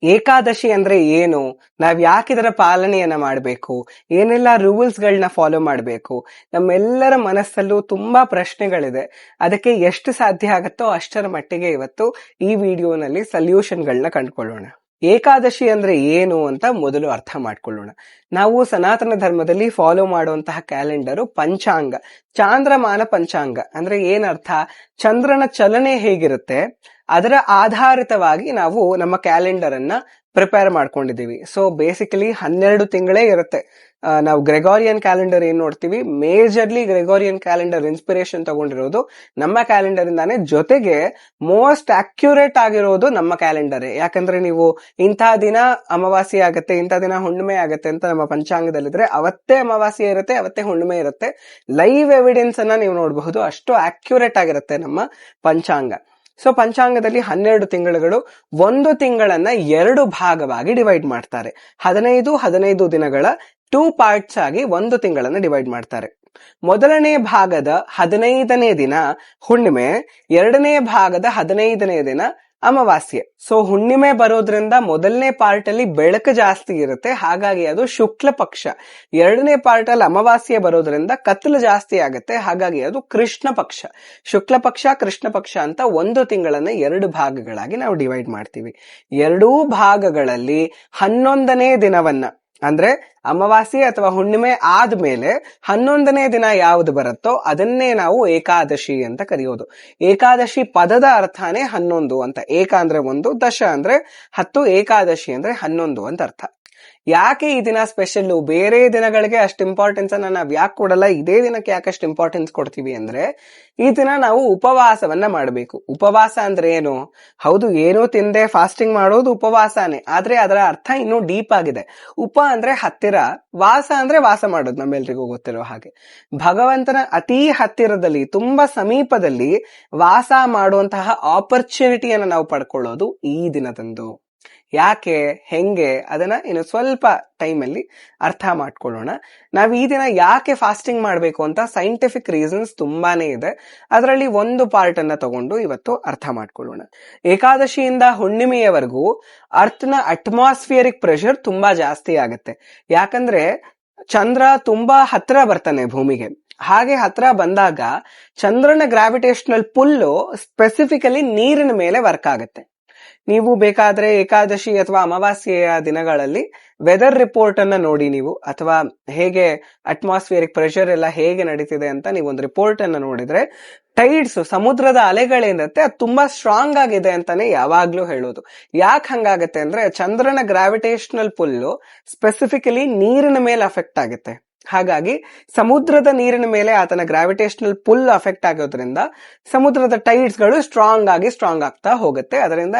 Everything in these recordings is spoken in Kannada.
ಏಕಾದಶಿ ಅಂದ್ರೆ ಏನು, ನಾವ್ ಯಾಕೆ ಇದರ ಪಾಲನೆಯನ್ನ ಮಾಡಬೇಕು, ಏನೆಲ್ಲ ರೂಲ್ಸ್ ಗಳನ್ನ ಫಾಲೋ ಮಾಡಬೇಕು, ನಮ್ಮೆಲ್ಲರ ಮನಸ್ಸಲ್ಲೂ ತುಂಬಾ ಪ್ರಶ್ನೆಗಳಿದೆ. ಅದಕ್ಕೆ ಎಷ್ಟು ಸಾಧ್ಯ ಆಗತ್ತೋ ಅಷ್ಟರ ಮಟ್ಟಿಗೆ ಇವತ್ತು ಈ ವಿಡಿಯೋನಲ್ಲಿ ಸೊಲ್ಯೂಷನ್ ಗಳನ್ನ ಕಂಡುಕೊಳ್ಳೋಣ. ಏಕಾದಶಿ ಅಂದ್ರೆ ಏನು ಅಂತ ಮೊದಲು ಅರ್ಥ ಮಾಡ್ಕೊಳ್ಳೋಣ. ನಾವು ಸನಾತನ ಧರ್ಮದಲ್ಲಿ ಫಾಲೋ ಮಾಡುವಂತಹ ಕ್ಯಾಲೆಂಡರು ಪಂಚಾಂಗ, ಚಾಂದ್ರಮಾನ ಪಂಚಾಂಗ. ಅಂದ್ರೆ ಏನರ್ಥ, ಚಂದ್ರನ ಚಲನೆ ಹೇಗಿರುತ್ತೆ ಅದರ ಆಧಾರಿತವಾಗಿ ನಾವು ನಮ್ಮ ಕ್ಯಾಲೆಂಡರ್ ಅನ್ನ ಪ್ರಿಪೇರ್ ಮಾಡ್ಕೊಂಡಿದೀವಿ. ಸೊ ಬೇಸಿಕಲಿ 12 ತಿಂಗಳೇ ಇರುತ್ತೆ. ನಾವು ಗ್ರೆಗೋರಿಯನ್ ಕ್ಯಾಲೆಂಡರ್ ಏನ್ ನೋಡ್ತೀವಿ, ಮೇಜರ್ಲಿ ಗ್ರೆಗೋರಿಯನ್ ಕ್ಯಾಲೆಂಡರ್ ಇನ್ಸ್ಪಿರೇಷನ್ ತಗೊಂಡಿರೋದು ನಮ್ಮ ಕ್ಯಾಲೆಂಡರ್ ಇಂದಾನೆ. ಜೊತೆಗೆ ಮೋಸ್ಟ್ ಅಕ್ಯುರೇಟ್ ಆಗಿರೋದು ನಮ್ಮ ಕ್ಯಾಲೆಂಡರ್. ಯಾಕಂದ್ರೆ ನೀವು ಇಂಥ ದಿನ ಅಮಾವಾಸ್ಯೆ ಆಗತ್ತೆ, ಇಂಥ ದಿನ ಹುಣ್ಣಿಮೆ ಆಗತ್ತೆ ಅಂತ ನಮ್ಮ ಪಂಚಾಂಗದಲ್ಲಿದ್ರೆ ಅವತ್ತೇ ಅಮಾವಾಸ್ಯೆ ಇರುತ್ತೆ, ಅವತ್ತೇ ಹುಣ್ಣಿಮೆ ಇರುತ್ತೆ. ಲೈವ್ ಎವಿಡೆನ್ಸ್ ಅನ್ನ ನೀವು ನೋಡಬಹುದು, ಅಷ್ಟು ಅಕ್ಯುರೇಟ್ ಆಗಿರುತ್ತೆ ನಮ್ಮ ಪಂಚಾಂಗ. ಸೊ ಪಂಚಾಂಗದಲ್ಲಿ 12 ತಿಂಗಳುಗಳು, ಒಂದು ತಿಂಗಳನ್ನ 2 ಭಾಗವಾಗಿ ಡಿವೈಡ್ ಮಾಡ್ತಾರೆ. 15 ದಿನಗಳ 2 ಪಾರ್ಟ್ಸ್ ಆಗಿ ಒಂದು ತಿಂಗಳನ್ನ ಡಿವೈಡ್ ಮಾಡ್ತಾರೆ. ಮೊದಲನೇ ಭಾಗದ 15ನೇ ದಿನ ಹುಣ್ಣಿಮೆ, ಎರಡನೇ ಭಾಗದ 15ನೇ ದಿನ ಅಮಾವಾಸ್ಯೆ. ಸೊ ಹುಣ್ಣಿಮೆ ಬರೋದ್ರಿಂದ ಮೊದಲನೇ ಪಾರ್ಟ್ ಅಲ್ಲಿ ಬೆಳಕು ಜಾಸ್ತಿ ಇರುತ್ತೆ, ಹಾಗಾಗಿ ಅದು ಶುಕ್ಲ ಪಕ್ಷ. ಎರಡನೇ ಪಾರ್ಟ್ ಅಲ್ಲಿ ಅಮಾವಾಸ್ಯೆ ಬರೋದ್ರಿಂದ ಕತ್ತಲು ಜಾಸ್ತಿ ಆಗುತ್ತೆ, ಹಾಗಾಗಿ ಅದು ಕೃಷ್ಣ ಪಕ್ಷ. ಶುಕ್ಲ ಪಕ್ಷ, ಕೃಷ್ಣ ಪಕ್ಷ ಅಂತ ಒಂದು ತಿಂಗಳನ್ನ 2 ಭಾಗಗಳಾಗಿ ನಾವು ಡಿವೈಡ್ ಮಾಡ್ತೀವಿ. ಎರಡೂ ಭಾಗಗಳಲ್ಲಿ 11ನೇ ದಿನವನ್ನ, ಅಂದ್ರೆ ಅಮಾವಾಸ್ಯೆ ಅಥವಾ ಹುಣ್ಣಿಮೆ ಆದ್ಮೇಲೆ 11ನೇ ದಿನ ಯಾವುದು ಬರುತ್ತೋ ಅದನ್ನೇ ನಾವು ಏಕಾದಶಿ ಅಂತ ಕರೆಯೋದು. ಏಕಾದಶಿ ಪದದ ಅರ್ಥನೇ 11 ಅಂತ. ಏಕ ಅಂದ್ರೆ 1, ದಶ ಅಂದ್ರೆ 10, ಏಕಾದಶಿ ಅಂದ್ರೆ 11 ಅಂತ ಅರ್ಥ. ಯಾಕೆ ಈ ದಿನ ಸ್ಪೆಷಲ್? ಬೇರೆ ದಿನಗಳಿಗೆ ಅಷ್ಟು ಇಂಪಾರ್ಟೆನ್ಸ್ ಅನ್ನ ನಾವ್ ಯಾಕೆ ಕೊಡಲ್ಲ, ಇದೇ ದಿನಕ್ಕೆ ಯಾಕಷ್ಟು ಇಂಪಾರ್ಟೆನ್ಸ್ ಕೊಡ್ತೀವಿ ಅಂದ್ರೆ, ಈ ದಿನ ನಾವು ಉಪವಾಸವನ್ನ ಮಾಡಬೇಕು. ಉಪವಾಸ ಅಂದ್ರೆ ಏನು? ಹೌದು, ಏನೂ ತಿಂದೆ ಫಾಸ್ಟಿಂಗ್ ಮಾಡೋದು ಉಪವಾಸನೇ, ಆದ್ರೆ ಅದರ ಅರ್ಥ ಇನ್ನೂ ಡೀಪ್ ಆಗಿದೆ. ಉಪ ಅಂದ್ರೆ ಹತ್ತಿರ, ವಾಸ ಅಂದ್ರೆ ವಾಸ ಮಾಡೋದು, ನಮ್ಮೆಲ್ರಿಗೂ ಗೊತ್ತಿರೋ ಹಾಗೆ. ಭಗವಂತನ ಅತಿ ಹತ್ತಿರದಲ್ಲಿ, ತುಂಬಾ ಸಮೀಪದಲ್ಲಿ ವಾಸ ಮಾಡುವಂತಹ ಆಪರ್ಚುನಿಟಿಯನ್ನ ನಾವು ಪಡ್ಕೊಳ್ಳೋದು ಈ ದಿನದಂದು. ಯಾಕೆ, ಹೆಂಗೆ, ಅದನ್ನ ಇನ್ನು ಸ್ವಲ್ಪ ಟೈಮಲ್ಲಿ ಅರ್ಥ ಮಾಡ್ಕೊಳ್ಳೋಣ. ನಾವ್ ಈ ದಿನ ಯಾಕೆ ಫಾಸ್ಟಿಂಗ್ ಮಾಡ್ಬೇಕು ಅಂತ ಸೈಂಟಿಫಿಕ್ ರೀಸನ್ಸ್ ತುಂಬಾನೇ ಇದೆ. ಅದರಲ್ಲಿ ಒಂದು ಪಾರ್ಟ್ ಅನ್ನ ತಗೊಂಡು ಇವತ್ತು ಅರ್ಥ ಮಾಡ್ಕೊಳ್ಳೋಣ. ಏಕಾದಶಿಯಿಂದ ಹುಣ್ಣಿಮೆಯವರೆಗೂ ಅರ್ಥನ ಅಟ್ಮಾಸ್ಫಿಯರಿಕ್ ಪ್ರೆಷರ್ ತುಂಬಾ ಜಾಸ್ತಿ ಆಗುತ್ತೆ. ಯಾಕಂದ್ರೆ ಚಂದ್ರ ತುಂಬಾ ಹತ್ರ ಬರ್ತಾನೆ ಭೂಮಿಗೆ. ಹಾಗೆ ಹತ್ರ ಬಂದಾಗ ಚಂದ್ರನ ಗ್ರಾವಿಟೇಷನಲ್ ಪುಲ್ಲು ಸ್ಪೆಸಿಫಿಕಲಿ ನೀರಿನ ಮೇಲೆ ವರ್ಕ್ ಆಗುತ್ತೆ. ನೀವು ಬೇಕಾದ್ರೆ ಏಕಾದಶಿ ಅಥವಾ ಅಮಾವಾಸ್ಯೆಯ ದಿನಗಳಲ್ಲಿ ವೆದರ್ ರಿಪೋರ್ಟ್ ಅನ್ನ ನೋಡಿ ನೀವು, ಅಥವಾ ಹೇಗೆ ಅಟ್ಮಾಸ್ಫಿಯರಿಕ್ ಪ್ರೆಷರ್ ಎಲ್ಲ ಹೇಗೆ ನಡೀತಿದೆ ಅಂತ ನೀವು ಒಂದು ರಿಪೋರ್ಟ್ ಅನ್ನ ನೋಡಿದ್ರೆ, ಟೈಡ್ಸ್, ಸಮುದ್ರದ ಅಲೆಗಳೇನತ್ತೆ ಅದು ತುಂಬಾ ಸ್ಟ್ರಾಂಗ್ ಆಗಿದೆ ಅಂತಾನೆ ಯಾವಾಗ್ಲೂ ಹೇಳೋದು. ಯಾಕೆ ಹಂಗಾಗತ್ತೆ ಅಂದ್ರೆ ಚಂದ್ರನ ಗ್ರಾವಿಟೇಷನಲ್ ಪುಲ್ಲು ಸ್ಪೆಸಿಫಿಕಲಿ ನೀರಿನ ಮೇಲೆ ಅಫೆಕ್ಟ್ ಆಗುತ್ತೆ. ಹಾಗಾಗಿ ಸಮುದ್ರದ ನೀರಿನ ಮೇಲೆ ಆತನ ಗ್ರಾವಿಟೇಷನಲ್ ಪುಲ್ ಅಫೆಕ್ಟ್ ಆಗೋದ್ರಿಂದ ಸಮುದ್ರದ ಟೈಡ್ಸ್ ಗಳು ಸ್ಟ್ರಾಂಗ್ ಆಗ್ತಾ ಹೋಗುತ್ತೆ. ಅದರಿಂದ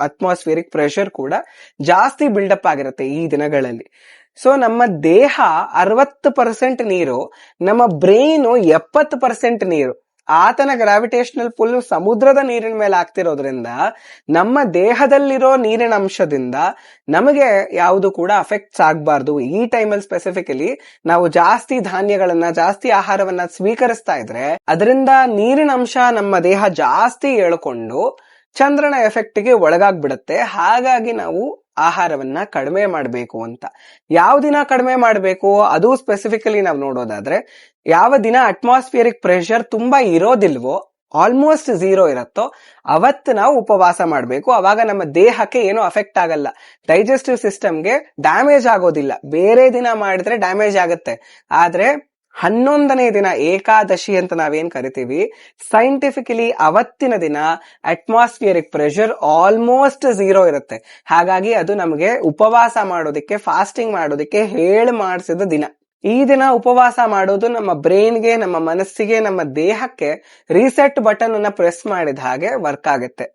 ಅಟ್ಮಾಸ್ಫಿಯರಿಕ್ ಪ್ರೆಷರ್ ಕೂಡ ಜಾಸ್ತಿ ಬಿಲ್ಡಪ್ ಆಗಿರುತ್ತೆ ಈ ದಿನಗಳಲ್ಲಿ. ಸೊ ನಮ್ಮ ದೇಹ 60% ನೀರು, ನಮ್ಮ ಬ್ರೈನು 70% ನೀರು. ಆತನ ಗ್ರಾವಿಟೇಷನಲ್ ಪುಲ್ ಸಮುದ್ರದ ನೀರಿನ ಮೇಲೆ ಆಗ್ತಿರೋದ್ರಿಂದ ನಮ್ಮ ದೇಹದಲ್ಲಿರೋ ನೀರಿನ ಅಂಶದಿಂದ ನಮಗೆ ಯಾವುದು ಕೂಡ ಅಫೆಕ್ಟ್ಸ್ ಆಗ್ಬಾರ್ದು. ಈ ಟೈಮಲ್ಲಿ ಸ್ಪೆಸಿಫಿಕಲಿ ನಾವು ಜಾಸ್ತಿ ಧಾನ್ಯಗಳನ್ನ, ಜಾಸ್ತಿ ಆಹಾರವನ್ನ ಸ್ವೀಕರಿಸ್ತಾ ಇದ್ರೆ ಅದರಿಂದ ನೀರಿನ ಅಂಶ ನಮ್ಮ ದೇಹ ಜಾಸ್ತಿ ಎಳ್ಕೊಂಡು ಚಂದ್ರನ ಎಫೆಕ್ಟ್ಗೆ ಒಳಗಾಗ್ಬಿಡುತ್ತೆ. ಹಾಗಾಗಿ ನಾವು ಆಹಾರವನ್ನ ಕಡಿಮೆ ಮಾಡಬೇಕು ಅಂತ. ಯಾವ ದಿನ ಕಡಿಮೆ ಮಾಡಬೇಕು ಅದು ಸ್ಪೆಸಿಫಿಕಲಿ ನಾವು ನೋಡೋದಾದ್ರೆ, ಯಾವ ದಿನ ಅಟ್ಮಾಸ್ಫಿಯರಿಕ್ ಪ್ರೆಷರ್ ತುಂಬಾ ಇರೋದಿಲ್ವೋ, ಆಲ್ಮೋಸ್ಟ್ 0 ಇರುತ್ತೋ ಅವತ್ತು ನಾವು ಉಪವಾಸ ಮಾಡಬೇಕು. ಅವಾಗ ನಮ್ಮ ದೇಹಕ್ಕೆ ಏನೂ ಅಫೆಕ್ಟ್ ಆಗಲ್ಲ, ಡೈಜೆಸ್ಟಿವ್ ಸಿಸ್ಟಮ್ಗೆ ಡ್ಯಾಮೇಜ್ ಆಗೋದಿಲ್ಲ. ಬೇರೆ ದಿನ ಮಾಡಿದ್ರೆ ಡ್ಯಾಮೇಜ್ ಆಗುತ್ತೆ, ಆದ್ರೆ 11ನೇ ದಿನ ಏಕಾದಶಿ ಅಂತ ನಾವೇನ್ ಕರಿತೀವಿ, ಸೈಂಟಿಫಿಕಲಿ ಅವತ್ತಿನ ದಿನ ಅಟ್ಮಾಸ್ಫಿಯರಿಕ್ ಪ್ರೆಷರ್ ಆಲ್ಮೋಸ್ಟ್ 0 ಇರುತ್ತೆ. ಹಾಗಾಗಿ ಅದು ನಮಗೆ ಉಪವಾಸ ಮಾಡೋದಕ್ಕೆ, ಫಾಸ್ಟಿಂಗ್ ಮಾಡೋದಕ್ಕೆ ಹೇಳಿ ಮಾಡಿಸಿದ ದಿನ. ಈ ದಿನ ಉಪವಾಸ ಮಾಡೋದು ನಮ್ಮ ಬ್ರೈನ್ಗೆ, ನಮ್ಮ ಮನಸ್ಸಿಗೆ, ನಮ್ಮ ದೇಹಕ್ಕೆ ರೀಸೆಟ್ ಬಟನ್ ಅನ್ನ ಪ್ರೆಸ್ ಮಾಡಿದ ಹಾಗೆ ವರ್ಕ್ ಆಗುತ್ತೆ.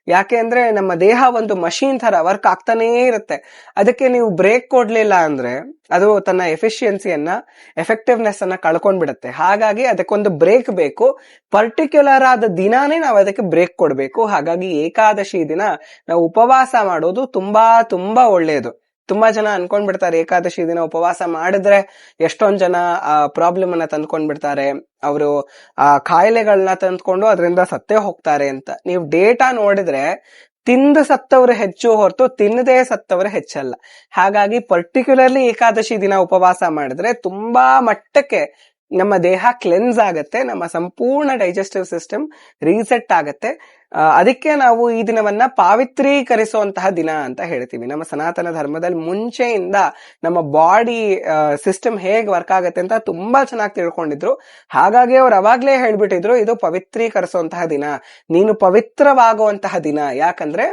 ಯಾಕೆ ಅಂದ್ರೆ ನಮ್ಮ ದೇಹ ಒಂದು ಮಷೀನ್ ತರ ವರ್ಕ್ ಆಗ್ತಾನೇ ಇರುತ್ತೆ. ಅದಕ್ಕೆ ನೀವು ಬ್ರೇಕ್ ಕೊಡ್ಲಿಲ್ಲ ಅಂದ್ರೆ ಅದು ತನ್ನ ಎಫಿಷಿಯನ್ಸಿಯನ್ನ, ಎಫೆಕ್ಟಿವ್ನೆಸ್ ಅನ್ನ ಕಳ್ಕೊಂಡ್ಬಿಡುತ್ತೆ. ಹಾಗಾಗಿ ಅದಕ್ಕೊಂದು ಬ್ರೇಕ್ ಬೇಕು. ಪರ್ಟಿಕ್ಯುಲರ್ ಆದ ದಿನಾನೇ ನಾವು ಅದಕ್ಕೆ ಬ್ರೇಕ್ ಕೊಡ್ಬೇಕು. ಹಾಗಾಗಿ ಏಕಾದಶಿ ದಿನ ನಾವು ಉಪವಾಸ ಮಾಡೋದು ತುಂಬಾ ತುಂಬಾ ಒಳ್ಳೆಯದು. ತುಂಬಾ ಜನ ಅನ್ಕೊಂಡ್ಬಿಡ್ತಾರೆ ಏಕಾದಶಿ ದಿನ ಉಪವಾಸ ಮಾಡಿದ್ರೆ ಎಷ್ಟೊಂದ್ ಜನ ಪ್ರಾಬ್ಲಮ್ ಅನ್ನ ತಂದ್ಕೊಂಡ್ಬಿಡ್ತಾರೆ, ಅವರು ಕಾಯಿಲೆಗಳನ್ನ ತಂದ್ಕೊಂಡು ಅದರಿಂದ ಸತ್ತೇ ಹೋಗ್ತಾರೆ ಅಂತ. ನೀವು ಡೇಟಾ ನೋಡಿದ್ರೆ ತಿಂದು ಸತ್ತವರು ಹೆಚ್ಚು ಹೊರತು ತಿನ್ನದೇ ಸತ್ತವರು ಹೆಚ್ಚಲ್ಲ. ಹಾಗಾಗಿ ಪರ್ಟಿಕ್ಯುಲರ್ಲಿ ಏಕಾದಶಿ ದಿನ ಉಪವಾಸ ಮಾಡಿದ್ರೆ ತುಂಬಾ ಮಟ್ಟಕ್ಕೆ ನಮ್ಮ ದೇಹ ಕ್ಲೆನ್ಸ್ ಆಗತ್ತೆ, ನಮ್ಮ ಸಂಪೂರ್ಣ ಡೈಜೆಸ್ಟಿವ್ ಸಿಸ್ಟಮ್ ರೀಸೆಟ್ ಆಗತ್ತೆ. ಅದಕ್ಕೆ ನಾವು ಈ ದಿನವನ್ನ ಪಾವಿತ್ರೀಕರಿಸುವಂತಹ ದಿನ ಅಂತ ಹೇಳ್ತೀವಿ. ನಮ್ಮ ಸನಾತನ ಧರ್ಮದಲ್ಲಿ ಮುಂಚೆಯಿಂದ ನಮ್ಮ ಬಾಡಿ ಸಿಸ್ಟಮ್ ಹೇಗ್ ವರ್ಕ್ ಆಗತ್ತೆ ಅಂತ ತುಂಬಾ ಚೆನ್ನಾಗಿ ತಿಳ್ಕೊಂಡಿದ್ರು. ಹಾಗಾಗಿ ಅವ್ರು ಅವಾಗ್ಲೇ ಹೇಳ್ಬಿಟ್ಟಿದ್ರು, ಇದು ಪವಿತ್ರೀಕರಿಸುವಂತಹ ದಿನ, ನೀನು ಪವಿತ್ರವಾಗುವಂತಹ ದಿನ, ಯಾಕಂದ್ರೆ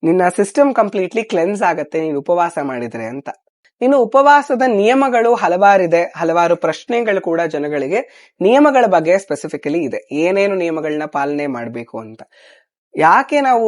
ನಿನ್ನ ಸಿಸ್ಟಮ್ ಕಂಪ್ಲೀಟ್ಲಿ ಕ್ಲೆನ್ಸ್ ಆಗತ್ತೆ ನೀನು ಉಪವಾಸ ಮಾಡಿದ್ರೆ ಅಂತ. ಇನ್ನು ಉಪವಾಸದ ನಿಯಮಗಳು ಹಲವಾರಿದೆ, ಹಲವಾರು ಪ್ರಶ್ನೆಗಳು ಕೂಡ ಜನಗಳಿಗೆ ನಿಯಮಗಳ ಬಗ್ಗೆ ಸ್ಪೆಸಿಫಿಕಲಿ ಇದೆ, ಏನೇನು ನಿಯಮಗಳನ್ನ ಪಾಲನೆ ಮಾಡಬೇಕು ಅಂತ. ಯಾಕೆ ನಾವು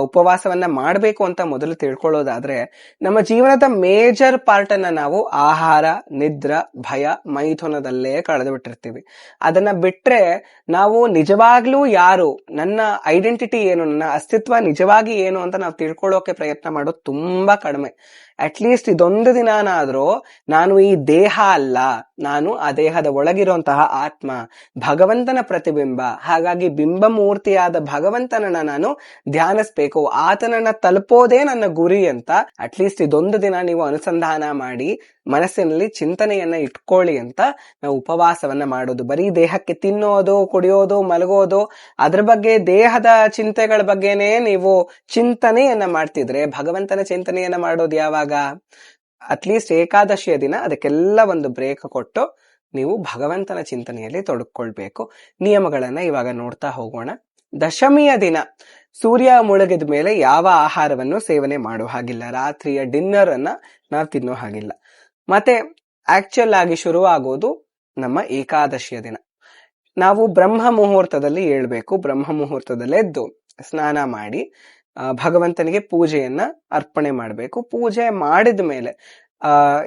ಉಪವಾಸವನ್ನ ಮಾಡಬೇಕು ಅಂತ ಮೊದಲು ತಿಳ್ಕೊಳ್ಳೋದಾದ್ರೆ, ನಮ್ಮ ಜೀವನದ ಮೇಜರ್ ಪಾರ್ಟ್ ಅನ್ನ ನಾವು ಆಹಾರ, ನಿದ್ರ, ಭಯ, ಮೈಥುನದಲ್ಲೇ ಕಳೆದು ಬಿಟ್ಟಿರ್ತೀವಿ. ಅದನ್ನ ಬಿಟ್ರೆ ನಾವು ನಿಜವಾಗ್ಲೂ ಯಾರು, ನನ್ನ ಐಡೆಂಟಿಟಿ ಏನು, ನನ್ನ ಅಸ್ತಿತ್ವ ನಿಜವಾಗಿ ಏನು ಅಂತ ನಾವು ತಿಳ್ಕೊಳ್ಳೋಕೆ ಪ್ರಯತ್ನ ಮಾಡೋದು ತುಂಬಾ ಕಡಿಮೆ. ಅಟ್ಲೀಸ್ಟ್ ಇದೊಂದು ದಿನಾನಾದ್ರೂ ನಾನು ಈ ದೇಹ ಅಲ್ಲ, ನಾನು ಆ ದೇಹದ ಒಳಗಿರುವಂತಹ ಆತ್ಮ, ಭಗವಂತನ ಪ್ರತಿಬಿಂಬ, ಹಾಗಾಗಿ ಬಿಂಬ ಮೂರ್ತಿಯಾದ ಭಗವಂತನನ್ನ ನಾನು ಧ್ಯಾನಿಸ್ಬೇಕು, ಆತನನ್ನ ತಲುಪೋದೇ ನನ್ನ ಗುರಿ ಅಂತ ಅಟ್ಲೀಸ್ಟ್ ಇದೊಂದು ದಿನ ನೀವು ಅನುಸಂಧಾನ ಮಾಡಿ ಮನಸ್ಸಿನಲ್ಲಿ ಚಿಂತನೆಯನ್ನ ಇಟ್ಕೊಳ್ಳಿ ಅಂತ ನಾವು ಉಪವಾಸವನ್ನ ಮಾಡೋದು. ಬರೀ ದೇಹಕ್ಕೆ ತಿನ್ನೋದು, ಕುಡಿಯೋದು, ಮಲಗೋದು, ಅದ್ರ ಬಗ್ಗೆ ದೇಹದ ಚಿಂತೆಗಳ ಬಗ್ಗೆನೇ ನೀವು ಚಿಂತನೆಯನ್ನ ಮಾಡ್ತಿದ್ರೆ ಭಗವಂತನ ಚಿಂತನೆಯನ್ನ ಮಾಡೋದು ಯಾವಾಗ? ಅಟ್ಲೀಸ್ಟ್ ಏಕಾದಶಿಯ ದಿನ ಅದಕ್ಕೆಲ್ಲ ಒಂದು ಬ್ರೇಕ್ ಕೊಟ್ಟು ನೀವು ಭಗವಂತನ ಚಿಂತನೆಯಲ್ಲಿ ತೊಡಕೊಳ್ಬೇಕು. ನಿಯಮಗಳನ್ನ ಇವಾಗ ನೋಡ್ತಾ ಹೋಗೋಣ. ದಶಮಿಯ ದಿನ ಸೂರ್ಯ ಮುಳುಗಿದ ಮೇಲೆ ಯಾವ ಆಹಾರವನ್ನು ಸೇವನೆ ಮಾಡೋ ಹಾಗಿಲ್ಲ, ರಾತ್ರಿಯ ಡಿನ್ನರ್ ಅನ್ನ ನಾವು ತಿನ್ನೋ ಹಾಗಿಲ್ಲ. ಮತ್ತೆ ಆಕ್ಚುಲ್ ಆಗಿ ಶುರು ಆಗೋದು ನಮ್ಮ ಏಕಾದಶಿಯ ದಿನ. ನಾವು ಬ್ರಹ್ಮ ಮುಹೂರ್ತದಲ್ಲಿ ಏಳ್ಬೇಕು. ಬ್ರಹ್ಮ ಮುಹೂರ್ತದಲ್ಲಿ ಎದ್ದು ಸ್ನಾನ ಮಾಡಿ ಭಗವಂತನಿಗೆ ಪೂಜೆಯನ್ನ ಅರ್ಪಣೆ ಮಾಡಬೇಕು. ಪೂಜೆ ಮಾಡಿದ ಮೇಲೆ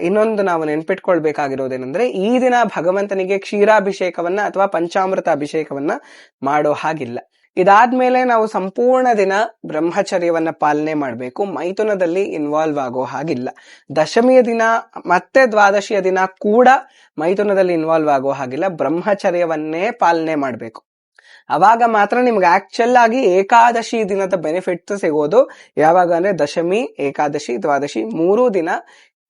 ಇನ್ನೊಂದು ನಾವು ನೆನ್ಪಿಟ್ಕೊಳ್ಬೇಕಾಗಿರೋದೇನೆಂದ್ರೆ, ಈ ದಿನ ಭಗವಂತನಿಗೆ ಕ್ಷೀರಾಭಿಷೇಕವನ್ನ ಅಥವಾ ಪಂಚಾಮೃತ ಅಭಿಷೇಕವನ್ನ ಮಾಡೋ ಹಾಗಿಲ್ಲ. ಇದಾದ್ಮೇಲೆ ನಾವು ಸಂಪೂರ್ಣ ದಿನ ಬ್ರಹ್ಮಚರ್ಯವನ್ನ ಪಾಲನೆ ಮಾಡಬೇಕು, ಮೈಥುನದಲ್ಲಿ ಇನ್ವಾಲ್ವ್ ಆಗೋ ಹಾಗಿಲ್ಲ. ದಶಮಿಯ ದಿನ ಮತ್ತೆ ದ್ವಾದಶಿಯ ದಿನ ಕೂಡ ಮೈಥುನದಲ್ಲಿ ಇನ್ವಾಲ್ವ್ ಆಗೋ ಹಾಗಿಲ್ಲ, ಬ್ರಹ್ಮಚರ್ಯವನ್ನೇ ಪಾಲನೆ ಮಾಡಬೇಕು. ಅವಾಗ ಮಾತ್ರ ನಿಮ್ಗೆ ಆಕ್ಚುಲ್ ಆಗಿ ಏಕಾದಶಿ ದಿನದ ಬೆನಿಫಿಟ್ ಸಿಗೋದು. ಯಾವಾಗ ಅಂದ್ರೆ ದಶಮಿ, ಏಕಾದಶಿ, ದ್ವಾದಶಿ 3 ದಿನ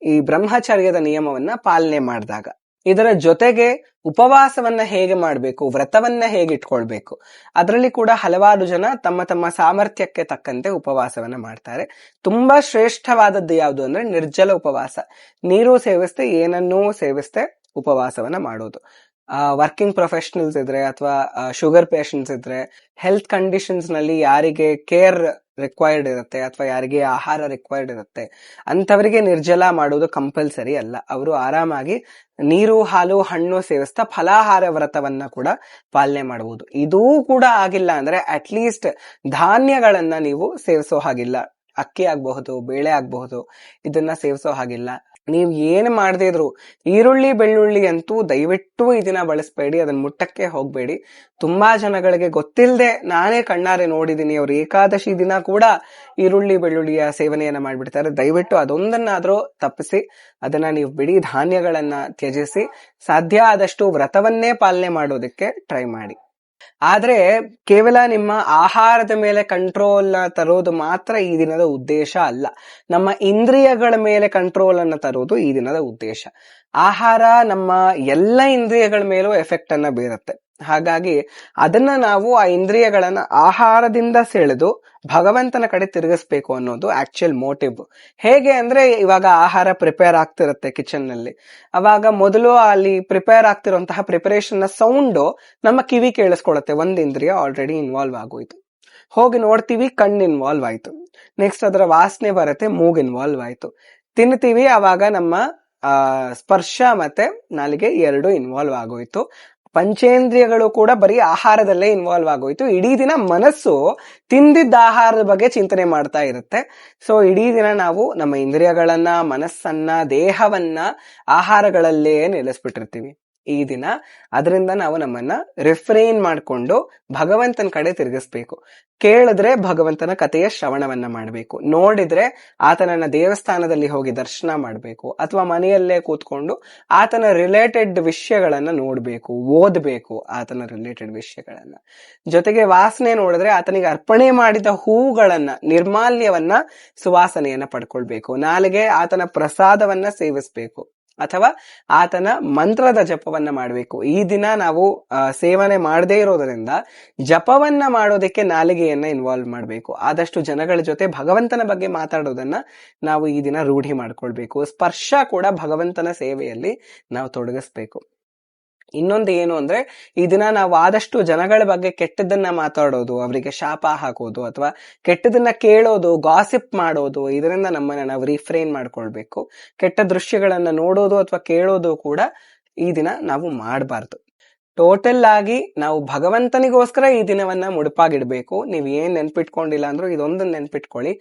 ಈ ಬ್ರಹ್ಮಚರ್ಯದ ನಿಯಮವನ್ನ ಪಾಲನೆ ಮಾಡಿದಾಗ. ಇದರ ಜೊತೆಗೆ ಉಪವಾಸವನ್ನ ಹೇಗೆ ಮಾಡಬೇಕು, ವ್ರತವನ್ನ ಹೇಗೆ ಇಟ್ಕೊಳ್ಬೇಕು, ಅದರಲ್ಲಿ ಕೂಡ ಹಲವಾರು ಜನ ತಮ್ಮ ತಮ್ಮ ಸಾಮರ್ಥ್ಯಕ್ಕೆ ತಕ್ಕಂತೆ ಉಪವಾಸವನ್ನ ಮಾಡ್ತಾರೆ. ತುಂಬಾ ಶ್ರೇಷ್ಠವಾದದ್ದು ಯಾವುದು ಅಂದ್ರೆ ನಿರ್ಜಲ ಉಪವಾಸ. ನೀರು ಸೇವಿಸ್ತೆ, ಏನನ್ನೂ ಸೇವಿಸ್ತೆ ಉಪವಾಸವನ್ನ ಮಾಡೋದು. ವರ್ಕಿಂಗ್ ಪ್ರೊಫೆಷನಲ್ಸ್ ಇದ್ರೆ ಅಥವಾ ಶುಗರ್ ಪೇಷಂಟ್ಸ್ ಇದ್ರೆ, ಹೆಲ್ತ್ ಕಂಡೀಷನ್ಸ್ ನಲ್ಲಿ ಯಾರಿಗೆ ಕೇರ್ ರಿಕ್ವೈರ್ಡ್ ಇರುತ್ತೆ ಅಥವಾ ಯಾರಿಗೆ ಆಹಾರ ರಿಕ್ವೈರ್ಡ್ ಇರುತ್ತೆ ಅಂತವರಿಗೆ ನಿರ್ಜಲ ಮಾಡೋದು ಕಂಪಲ್ಸರಿ ಅಲ್ಲ. ಅವರು ಆರಾಮಾಗಿ ನೀರು, ಹಾಲು, ಹಣ್ಣು ಸೇವಿಸ್ತಾ ಫಲಾಹಾರ ವ್ರತವನ್ನ ಕೂಡ ಪಾಲನೆ ಮಾಡಬಹುದು. ಇದೂ ಕೂಡ ಆಗಿಲ್ಲ ಅಂದ್ರೆ ಅಟ್ಲೀಸ್ಟ್ ಧಾನ್ಯಗಳನ್ನ ನೀವು ಸೇವಿಸೋ ಹಾಗಿಲ್ಲ. ಅಕ್ಕಿ ಆಗಬಹುದು, ಬೇಳೆ ಆಗಬಹುದು, ಇದನ್ನ ಸೇವಿಸೋ ಹಾಗಿಲ್ಲ. ನೀವ್ ಏನ್ ಮಾಡದೇ ಇದ್ರು ಈರುಳ್ಳಿ, ಬೆಳ್ಳುಳ್ಳಿ ಅಂತೂ ದಯವಿಟ್ಟು ಈ ದಿನ ಬಳಸಬೇಡಿ, ಅದನ್ನ ಮುಟ್ಟಕ್ಕೆ ಹೋಗ್ಬೇಡಿ. ತುಂಬಾ ಜನಗಳಿಗೆ ಗೊತ್ತಿಲ್ಲದೆ ನಾನೇ ಕಣ್ಣಾರೆ ನೋಡಿದೀನಿ, ಅವ್ರು ಏಕಾದಶಿ ದಿನ ಕೂಡ ಈರುಳ್ಳಿ, ಬೆಳ್ಳುಳ್ಳಿಯ ಸೇವನೆಯನ್ನ ಮಾಡ್ಬಿಡ್ತಾರೆ. ದಯವಿಟ್ಟು ಅದೊಂದನ್ನಾದ್ರೂ ತಪ್ಪಿಸಿ, ಅದನ್ನ ನೀವು ಬಿಡಿ, ಧಾನ್ಯಗಳನ್ನ ತ್ಯಜಿಸಿ ಸಾಧ್ಯ ಆದಷ್ಟು ವ್ರತವನ್ನೇ ಪಾಲನೆ ಮಾಡೋದಕ್ಕೆ ಟ್ರೈ ಮಾಡಿ. ಆದ್ರೆ ಕೇವಲ ನಿಮ್ಮ ಆಹಾರದ ಮೇಲೆ ಕಂಟ್ರೋಲ್ ತರೋದು ಮಾತ್ರ ಈ ದಿನದ ಉದ್ದೇಶ ಅಲ್ಲ. ನಮ್ಮ ಇಂದ್ರಿಯಗಳ ಮೇಲೆ ಕಂಟ್ರೋಲ್ ಅನ್ನ ತರೋದು ಈ ದಿನದ ಉದ್ದೇಶ. ಆಹಾರ ನಮ್ಮ ಎಲ್ಲ ಇಂದ್ರಿಯಗಳ ಮೇಲೂ ಎಫೆಕ್ಟ್ ಅನ್ನ ಬೀರುತ್ತೆ. ಹಾಗಾಗಿ ಅದನ್ನ ನಾವು ಆ ಇಂದ್ರಿಯಗಳನ್ನ ಆಹಾರದಿಂದ ಸೆಳೆದು ಭಗವಂತನ ಕಡೆ ತಿರುಗಿಸ್ಬೇಕು ಅನ್ನೋದು ಆಕ್ಚುಯಲ್ ಮೋಟಿವ್. ಹೇಗೆ ಅಂದ್ರೆ, ಇವಾಗ ಆಹಾರ ಪ್ರಿಪೇರ್ ಆಗ್ತಿರುತ್ತೆ ಕಿಚನ್ ನಲ್ಲಿ, ಅವಾಗ ಮೊದಲು ಅಲ್ಲಿ ಪ್ರಿಪೇರ್ ಆಗ್ತಿರುವಂತಹ ಪ್ರಿಪರೇಷನ್ ನ ಸೌಂಡು ನಮ್ಮ ಕಿವಿ ಕೇಳಿಸ್ಕೊಳತ್ತೆ. ಒಂದ್ ಇಂದ್ರಿಯ ಆಲ್ರೆಡಿ ಇನ್ವಾಲ್ವ್ ಆಗೋಯ್ತು. ಹೋಗಿ ನೋಡ್ತೀವಿ, ಕಣ್ಣು ಇನ್ವಾಲ್ವ್ ಆಯ್ತು. ನೆಕ್ಸ್ಟ್ ಅದರ ವಾಸನೆ ಬರುತ್ತೆ, ಮೂಗ್ ಇನ್ವಾಲ್ವ್ ಆಯ್ತು. ತಿನ್ನುತ್ತೀವಿ, ಅವಾಗ ನಮ್ಮ ಸ್ಪರ್ಶ ಮತ್ತೆ ನಾಲಿಗೆ 2 ಇನ್ವಾಲ್ವ್ ಆಗೋಯ್ತು. ಪಂಚೇಂದ್ರಿಯಗಳು ಕೂಡ ಬರೀ ಆಹಾರದಲ್ಲೇ ಇನ್ವಾಲ್ವ್ ಆಗೋಯ್ತು. ಇಡೀ ದಿನ ಮನಸ್ಸು ತಿಂದಿದ್ದ ಆಹಾರದ ಬಗ್ಗೆ ಚಿಂತನೆ ಮಾಡ್ತಾ ಇರುತ್ತೆ. ಸೊ ಇಡೀ ದಿನ ನಾವು ನಮ್ಮ ಇಂದ್ರಿಯಗಳನ್ನ, ಮನಸ್ಸನ್ನ, ದೇಹವನ್ನ ಆಹಾರಗಳಲ್ಲೇ ನಿಲ್ಲಿಸ್ಬಿಟ್ಟಿರ್ತೀವಿ. ಈ ದಿನ. ಅದರಿಂದ ನಾವು ನಮ್ಮನ್ನ ರಿಫ್ರೈನ್ ಮಾಡ್ಕೊಂಡು ಭಗವಂತನ ಕಡೆ ತಿರುಗಿಸ್ಬೇಕು. ಕೇಳಿದ್ರೆ ಭಗವಂತನ ಕಥೆಯ ಶ್ರವಣವನ್ನ ಮಾಡಬೇಕು, ನೋಡಿದ್ರೆ ಆತನನ್ನ ದೇವಸ್ಥಾನದಲ್ಲಿ ಹೋಗಿ ದರ್ಶನ ಮಾಡಬೇಕು, ಅಥವಾ ಮನೆಯಲ್ಲೇ ಕೂತ್ಕೊಂಡು ಆತನ ರಿಲೇಟೆಡ್ ವಿಷಯಗಳನ್ನ ನೋಡ್ಬೇಕು, ಓದ್ಬೇಕು ಆತನ ರಿಲೇಟೆಡ್ ವಿಷಯಗಳನ್ನ. ಜೊತೆಗೆ ವಾಸನೆ ನೋಡಿದ್ರೆ ಆತನಿಗೆ ಅರ್ಪಣೆ ಮಾಡಿದ ಹೂಗಳನ್ನ, ನಿರ್ಮಾಲ್ಯವನ್ನ, ಸುವಾಸನೆಯನ್ನ ಪಡ್ಕೊಳ್ಬೇಕು. ನಾಲಿಗೆ ಆತನ ಪ್ರಸಾದವನ್ನ ಸೇವಿಸ್ಬೇಕು, ಅಥವಾ ಆತನ ಮಂತ್ರದ ಜಪವನ್ನ ಮಾಡಬೇಕು. ಈ ದಿನ ನಾವು ಸೇವನೆ ಮಾಡದೇ ಇರೋದ್ರಿಂದ ಜಪವನ್ನ ಮಾಡೋದಕ್ಕೆ ನಾಲಿಗೆಯನ್ನ ಇನ್ವಾಲ್ವ್ ಮಾಡಬೇಕು. ಆದಷ್ಟು ಜನಗಳ ಜೊತೆ ಭಗವಂತನ ಬಗ್ಗೆ ಮಾತಾಡೋದನ್ನ ನಾವು ಈ ದಿನ ರೂಢಿ ಮಾಡ್ಕೊಳ್ಬೇಕು. ಸ್ಪರ್ಶ ಕೂಡ ಭಗವಂತನ ಸೇವೆಯಲ್ಲಿ ನಾವು ತೊಡಗಿಸ್ಬೇಕು. ಇನ್ನೊಂದು ಏನು ಅಂದ್ರೆ, ಈ ದಿನ ನಾವು ಆದಷ್ಟು ಜನಗಳ ಬಗ್ಗೆ ಕೆಟ್ಟದನ್ನ ಮಾತಾಡೋದು, ಅವರಿಗೆ ಶಾಪ ಹಾಕೋದು, ಅಥವಾ ಕೆಟ್ಟದನ್ನ ಕೇಳೋದು, ಗಾಸಿಪ್ ಮಾಡೋದು, ಇದರಿಂದ ನಮ್ಮನ್ನ ನಾವು ರಿಫ್ರೈನ್ ಮಾಡ್ಕೊಳ್ಬೇಕು. ಕೆಟ್ಟ ದೃಶ್ಯಗಳನ್ನ ನೋಡೋದು ಅಥವಾ ಕೇಳೋದು ಕೂಡ ಈ ದಿನ ನಾವು ಮಾಡಬಾರ್ದು. ಟೋಟಲ್ ಆಗಿ ನಾವು ಭಗವಂತನಿಗೋಸ್ಕರ ಈ ದಿನವನ್ನ ಮುಡುಪಾಗಿಡ್ಬೇಕು. ನೀವ್ ಏನ್ ನೆನ್ಪಿಟ್ಕೊಂಡಿಲ್ಲ ಅಂದ್ರೂ ಇದೊಂದನ್ನ ನೆನ್ಪಿಟ್ಕೊಳ್ಳಿ,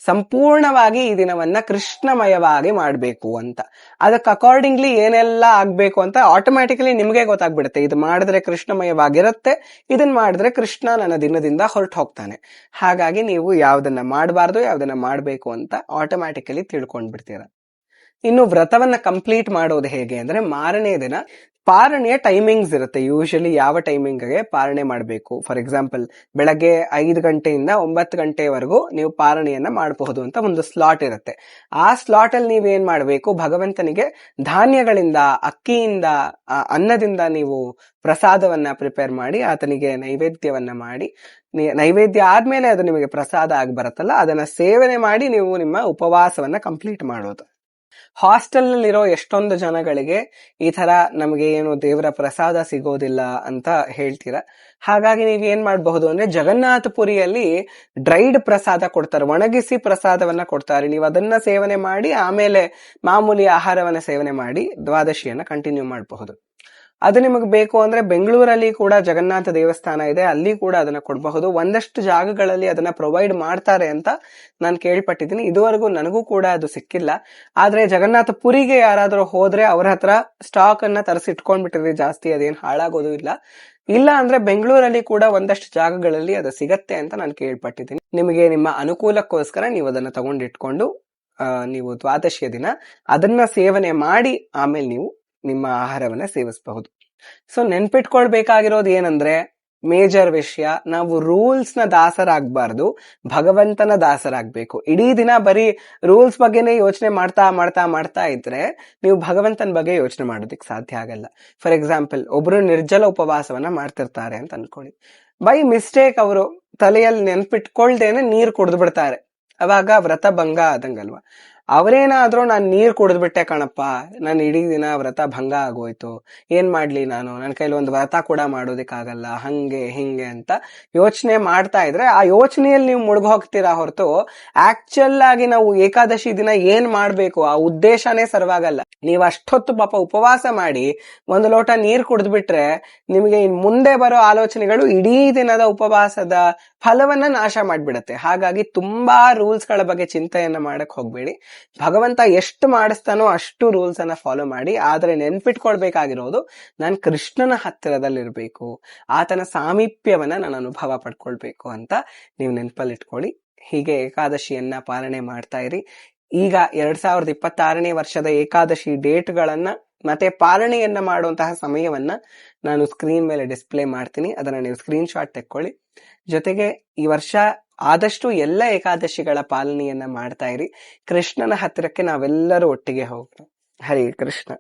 ಸಂಪೂರ್ಣವಾಗಿ ಈ ದಿನವನ್ನ ಕೃಷ್ಣಮಯವಾಗಿ ಮಾಡ್ಬೇಕು ಅಂತ. ಅದಕ್ಕೆ ಅಕಾರ್ಡಿಂಗ್ಲಿ ಏನೆಲ್ಲ ಆಗ್ಬೇಕು ಅಂತ ಆಟೋಮ್ಯಾಟಿಕಲಿ ನಿಮ್ಗೆ ಗೊತ್ತಾಗ್ಬಿಡುತ್ತೆ. ಇದು ಮಾಡಿದ್ರೆ ಕೃಷ್ಣಮಯವಾಗಿರುತ್ತೆ, ಇದನ್ನ ಮಾಡಿದ್ರೆ ಕೃಷ್ಣ ನನ್ನ ದಿನದಿಂದ ಹೊರಟು ಹೋಗ್ತಾನೆ. ಹಾಗಾಗಿ ನೀವು ಯಾವ್ದನ್ನ ಮಾಡಬಾರ್ದು, ಯಾವ್ದನ್ನ ಮಾಡ್ಬೇಕು ಅಂತ ಆಟೋಮ್ಯಾಟಿಕಲಿ ತಿಳ್ಕೊಂಡ್ಬಿಡ್ತೀರ. ಇನ್ನು ವ್ರತವನ್ನ ಕಂಪ್ಲೀಟ್ ಮಾಡೋದು ಹೇಗೆ ಅಂದ್ರೆ, ಮಾರನೇ ದಿನ ಪಾರಣೆಯ ಟೈಮಿಂಗ್ಸ್ ಇರುತ್ತೆ. ಯೂಶಲಿ ಯಾವ ಟೈಮಿಂಗ್ಗೆ ಪಾರಣೆ ಮಾಡಬೇಕು. ಫಾರ್ ಎಕ್ಸಾಂಪಲ್, ಬೆಳಗ್ಗೆ 5 ಗಂಟೆಯಿಂದ 9 ಗಂಟೆವರೆಗೂ ನೀವು ಪಾರಣೆಯನ್ನ ಮಾಡಬಹುದು ಅಂತ ಒಂದು ಸ್ಲಾಟ್ ಇರುತ್ತೆ. ಆ ಸ್ಲಾಟ್ ಅಲ್ಲಿ ನೀವೇನ್ ಮಾಡಬೇಕು, ಭಗವಂತನಿಗೆ ಧಾನ್ಯಗಳಿಂದ, ಅಕ್ಕಿಯಿಂದ, ಅನ್ನದಿಂದ ನೀವು ಪ್ರಸಾದವನ್ನ ಪ್ರಿಪೇರ್ ಮಾಡಿ ಆತನಿಗೆ ನೈವೇದ್ಯವನ್ನ ಮಾಡಿ, ನೈವೇದ್ಯ ಆದ್ಮೇಲೆ ಅದು ನಿಮಗೆ ಪ್ರಸಾದ ಆಗಿ ಬರುತ್ತಲ್ಲ, ಅದನ್ನ ಸೇವನೆ ಮಾಡಿ ನೀವು ನಿಮ್ಮ ಉಪವಾಸವನ್ನ ಕಂಪ್ಲೀಟ್ ಮಾಡೋದು. ಹಾಸ್ಟೆಲ್ ನಲ್ಲಿರೋ ಎಷ್ಟೊಂದು ಜನಗಳಿಗೆ ಈ ತರ ನಮಗೆ ಏನು ದೇವರ ಪ್ರಸಾದ ಸಿಗೋದಿಲ್ಲ ಅಂತ ಹೇಳ್ತೀರಾ. ಹಾಗಾಗಿ ನೀವ್ ಏನ್ ಮಾಡಬಹುದು ಅಂದ್ರೆ, ಜಗನ್ನಾಥಪುರಿಯಲ್ಲಿ ಡ್ರೈಡ್ ಪ್ರಸಾದ ಕೊಡ್ತಾರೆ, ಒಣಗಿಸಿ ಪ್ರಸಾದವನ್ನ ಕೊಡ್ತಾರೆ. ನೀವು ಅದನ್ನ ಸೇವನೆ ಮಾಡಿ ಆಮೇಲೆ ಮಾಮೂಲಿ ಆಹಾರವನ್ನ ಸೇವನೆ ಮಾಡಿ ದ್ವಾದಶಿಯನ್ನ ಕಂಟಿನ್ಯೂ ಮಾಡಬಹುದು. ಅದು ನಿಮಗೆ ಬೇಕು ಅಂದ್ರೆ ಬೆಂಗಳೂರಲ್ಲಿ ಕೂಡ ಜಗನ್ನಾಥ ದೇವಸ್ಥಾನ ಇದೆ, ಅಲ್ಲಿ ಕೂಡ ಅದನ್ನ ಕೊಡಬಹುದು. ಒಂದಷ್ಟು ಜಾಗಗಳಲ್ಲಿ ಅದನ್ನ ಪ್ರೊವೈಡ್ ಮಾಡ್ತಾರೆ ಅಂತ ನಾನು ಕೇಳ್ಪಟ್ಟಿದ್ದೀನಿ. ಇದುವರೆಗೂ ನನಗೂ ಕೂಡ ಅದು ಸಿಕ್ಕಿಲ್ಲ. ಆದ್ರೆ ಜಗನ್ನಾಥ ಪುರಿಗೆ ಯಾರಾದ್ರೂ ಹೋದ್ರೆ ಅವ್ರ ಹತ್ರ ಸ್ಟಾಕ್ ಅನ್ನ ತರಿಸಿಟ್ಕೊಂಡ್ಬಿಟ್ಟಿದ್ರೆ ಜಾಸ್ತಿ, ಅದೇನ್ ಹಾಳಾಗೋದು ಇಲ್ಲ. ಇಲ್ಲ ಅಂದ್ರೆ ಬೆಂಗಳೂರಲ್ಲಿ ಕೂಡ ಒಂದಷ್ಟು ಜಾಗಗಳಲ್ಲಿ ಅದು ಸಿಗತ್ತೆ ಅಂತ ನಾನು ಕೇಳ್ಪಟ್ಟಿದ್ದೀನಿ. ನಿಮಗೆ ನಿಮ್ಮ ಅನುಕೂಲಕ್ಕೋಸ್ಕರ ನೀವು ಅದನ್ನ ತಗೊಂಡಿಟ್ಕೊಂಡು ನೀವು ದ್ವಾದಶಿಯ ದಿನ ಅದನ್ನ ಸೇವನೆ ಮಾಡಿ ಆಮೇಲೆ ನೀವು ನಿಮ್ಮ ಆಹಾರವನ್ನ ಸೇವಿಸಬಹುದು. ಸೊ ನೆನ್ಪಿಟ್ಕೊಳ್ಬೇಕಾಗಿರೋದು ಏನಂದ್ರೆ, ಮೇಜರ್ ವಿಷಯ, ನಾವು ರೂಲ್ಸ್ ನ ದಾಸರಾಗಬಾರ್ದು, ಭಗವಂತನ ದಾಸರಾಗಬೇಕು. ಇಡೀ ದಿನ ಬರೀ ರೂಲ್ಸ್ ಬಗ್ಗೆನೇ ಯೋಚನೆ ಮಾಡ್ತಾ ಮಾಡ್ತಾ ಮಾಡ್ತಾ ಇದ್ರೆ ನೀವು ಭಗವಂತನ ಬಗ್ಗೆ ಯೋಚನೆ ಮಾಡೋದಿಕ್ ಸಾಧ್ಯ ಆಗಲ್ಲ. ಫಾರ್ ಎಕ್ಸಾಂಪಲ್, ಒಬ್ರು ನಿರ್ಜಲ ಉಪವಾಸವನ್ನ ಮಾಡ್ತಿರ್ತಾರೆ ಅಂತ ಅನ್ಕೊಳ್ಳಿ. ಬೈ ಮಿಸ್ಟೇಕ್ ಅವರು ತಲೆಯಲ್ಲಿ ನೆನ್ಪಿಟ್ಕೊಳ್ದೇನೆ ನೀರ್ ಕುಡಿದು ಬಿಡ್ತಾರೆ, ಅವಾಗ ವ್ರತ ಭಂಗ ಆದಂಗಲ್ವಾ. ಅವರೇನಾದ್ರೂ ನಾನ್ ನೀರ್ ಕುಡಿದ್ಬಿಟ್ಟೆ ಕಣಪ್ಪ, ನಾನು ಇಡೀ ದಿನ ವ್ರತ ಭಂಗ ಆಗೋಯ್ತು, ಏನ್ ಮಾಡ್ಲಿ ನಾನು, ನನ್ನ ಕೈಲಿ ಒಂದು ವ್ರತ ಕೂಡ ಮಾಡೋದಿಕ್ಕಾಗಲ್ಲ, ಹಂಗೆ ಹಿಂಗೆ ಅಂತ ಯೋಚನೆ ಮಾಡ್ತಾ ಇದ್ರೆ ಆ ಯೋಚನೆಯಲ್ಲಿ ನೀವು ಮುಳುಗ್ ಹೋಗ್ತೀರಾ ಹೊರತು ಆಕ್ಚುಲ್ ಆಗಿ ನಾವು ಏಕಾದಶಿ ದಿನ ಏನ್ ಮಾಡ್ಬೇಕು ಆ ಉದ್ದೇಶನೇ ಸರ್ವಾಗಲ್ಲ. ನೀವು ಅಷ್ಟೊತ್ತು ಪಾಪ ಉಪವಾಸ ಮಾಡಿ ಒಂದು ಲೋಟ ನೀರ್ ಕುಡಿದ್ಬಿಟ್ರೆ ನಿಮಗೆ ಇನ್ ಮುಂದೆ ಬರೋ ಆಲೋಚನೆಗಳು ಇಡೀ ದಿನದ ಉಪವಾಸದ ಫಲವನ್ನ ನಾಶ ಮಾಡ್ಬಿಡತ್ತೆ. ಹಾಗಾಗಿ ತುಂಬಾ ರೂಲ್ಸ್ ಗಳ ಬಗ್ಗೆ ಚಿಂತೆಯನ್ನ ಮಾಡಕ್ ಹೋಗ್ಬೇಡಿ. ಭಗವಂತ ಎಷ್ಟು ಮಾಡಿಸ್ತಾನೋ ಅಷ್ಟು ರೂಲ್ಸ್ ಅನ್ನ ಫಾಲೋ ಮಾಡಿ. ಆದ್ರೆ ನೆನ್ಪಿಟ್ಕೊಳ್ಬೇಕಾಗಿರೋದು, ನಾನು ಕೃಷ್ಣನ ಹತ್ತಿರದಲ್ಲಿರ್ಬೇಕು, ಆತನ ಸಾಮೀಪ್ಯವನ್ನ ನಾನು ಅನುಭವ ಪಡ್ಕೊಳ್ಬೇಕು ಅಂತ ನೀವು ನೆನಪಲ್ಲಿ ಇಟ್ಕೊಳ್ಳಿ. ಹೀಗೆ ಏಕಾದಶಿಯನ್ನ ಪಾಲನೆ ಮಾಡ್ತಾ ಇರಿ. ಈಗ 2026ನೇ ವರ್ಷದ ಏಕಾದಶಿ ಡೇಟ್ಗಳನ್ನ ಮತ್ತೆ ಪಾಲನೆಯನ್ನ ಮಾಡುವಂತಹ ಸಮಯವನ್ನ ನಾನು ಸ್ಕ್ರೀನ್ ಮೇಲೆ ಡಿಸ್ಪ್ಲೇ ಮಾಡ್ತೀನಿ, ಅದನ್ನ ನೀವು ಸ್ಕ್ರೀನ್ ಶಾಟ್ ತೆಕ್ಕೊಳ್ಳಿ. ಜೊತೆಗೆ ಈ ವರ್ಷ ಆದಷ್ಟು ಎಲ್ಲ ಏಕಾದಶಿಗಳ ಪಾಲನೆಯನ್ನ ಮಾಡ್ತಾ ಇರಿ. ಕೃಷ್ಣನ ಹತ್ತಿರಕ್ಕೆ ನಾವೆಲ್ಲರೂ ಒಟ್ಟಿಗೆ ಹೋಗೋಣ. ಹರೇ ಕೃಷ್ಣ.